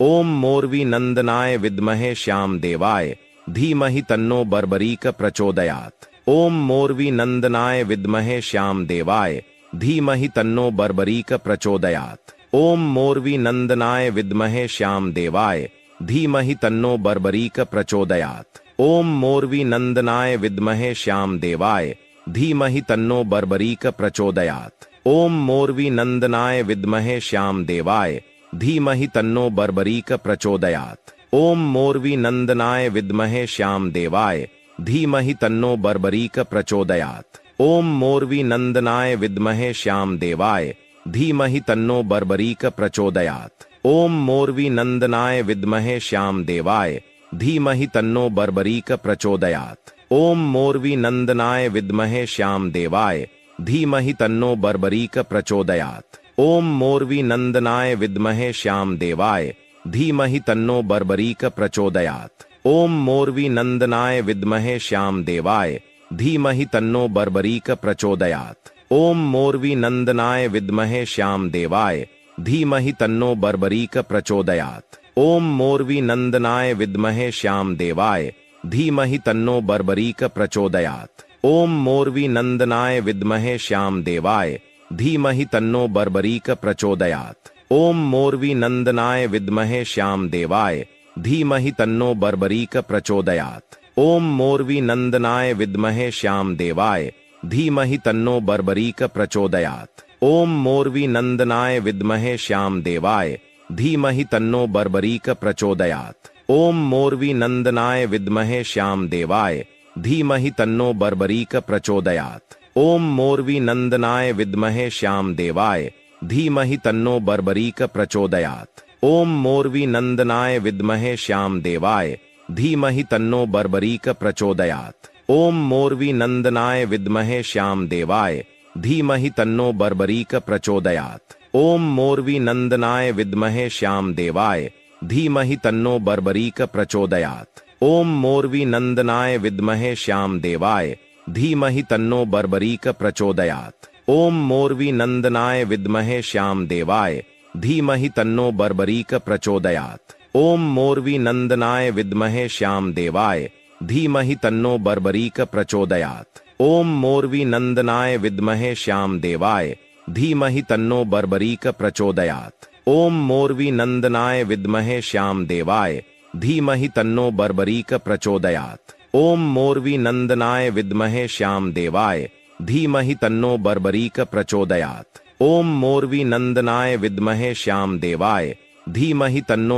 ओम मोरवी नंदनाय विद्महे श्याम देवाय धीमहि तन्नो बर्बरीक प्रचोदयात्। ओम मोरवी नंदनाय विद्महे श्याम देवाय धीमहि तन्नो बर्बरीक प्रचोदयात्। ओम मोरवी नंदनाय विद्महे श्याम देवाय धीमहि तन्नो बर्बरीक प्रचोदयात्। ओम मोरवी नंदनाय विद्महे श्याम देवाय धीमहि तन्नो बर्बरीक प्रचोदयात्। ओम मोरवी नंदनाय विद्महे श्याम देवाय धीमहि तन्नो बर्बरीक प्रचोदयात्। ओम मोरवी नंदनाय विद्महे श्याम देवाय धीमहि तन्नो बर्बरीक प्रचोदयात्। ओम मोरवी नंदनाय विद्महे श्याम देवाय धीमहि तन्नो बर्बरीक प्रचोदयात्। ओम मोरवी नंदनाय विद्महे श्याम देवाय धीमहि तन्नो बर्बरीक प्रचोदयात्। ओम मोरवी नंदनाय विद्महे श्याम देवाय धीमहि तन्नो बर्बरीक प्रचोदयात्। ओम मोरवी नंदनाय विद्महे श्याम देवाय धीमहि तन्नो बर्बरीक प्रचोदयात्। ओम मोरवी नंदनाय विद्महे श्याम देवाय धीमहि तन्नो बर्बरीक प्रचोदयात्। ओम मोरवी नंदनाय विद्महे श्याम देवाय धीमहि तन्नो बर्बरीक प्रचोदयात्। ओम मोरवी नंदनाय विद्महे श्याम देवाय धीमहि तन्नो बर्बरीक प्रचोदयात्। ओम मोरवी नंदनाय विद्महे श्याम देवाय धीमहि तन्नो बर्बरीक प्रचोदयात्। ओम मोरवी नंदनाय विद्महे श्याम देवाय धीमहि तन्नो बर्बरीक प्रचोदयात्। ओम मोरवी नंदनाय विद्महे श्याम देवाय धीमहि तन्नो बर्बरीक प्रचोदयात्। ओम मोरवी नंदनाय विद्महे श्याम देवाय धीमहि तन्नो बर्बरीक प्रचोदयात्। ओम मोरवी नंदनाय विद्महे श्याम देवाय धीमहि तन्नो बर्बरीक प्रचोदयात्। ओम मोरवी नंदनाय विद्महे श्याम देवाय धीमहि तन्नो बर्बरीक प्रचोदयात्। ओम मोरवी नंदनाय विद्महे श्याम देवाय धीमहि तन्नो बर्बरीक प्रचोदयात्। ओम मोरवी नंदनाय विद्महे श्याम देवाय धीमहि तन्नो बर्बरीक प्रचोदयात्। ओम मोरवी नंदनाय विद्महे श्याम देवाय धीमहि तन्नो बर्बरीक प्रचोदयात्। ओम मोरवी नंदनाय विद्महे श्याम देवाय धीमहि तन्नो बर्बरीक प्रचोदयात्। ओम मोरवी नंदनाय विद्महे श्याम देवाय धीमहि तन्नो बर्बरीक प्रचोदयात्। ओम मोरवी नंदनाय विद्महे श्याम देवाय धीमहि तन्नो बर्बरीक प्रचोदयात्। ओम मोरवी नंदनाय विद्महे श्याम देवाय धीमहि तन्नो बर्बरीक प्रचोदयात्। ओम मोरवी नंदनाय विद्महे श्याम देवाय धीमहि तन्नो बर्बरीक प्रचोदयात्। ओम मोरवी नंदनाय विद्महे श्याम देवाय धीमहि तन्नो बर्बरीक प्रचोदयात्। ओम मोरवी नंदनाय विद्महे श्याम देवाय धीमहि तन्नो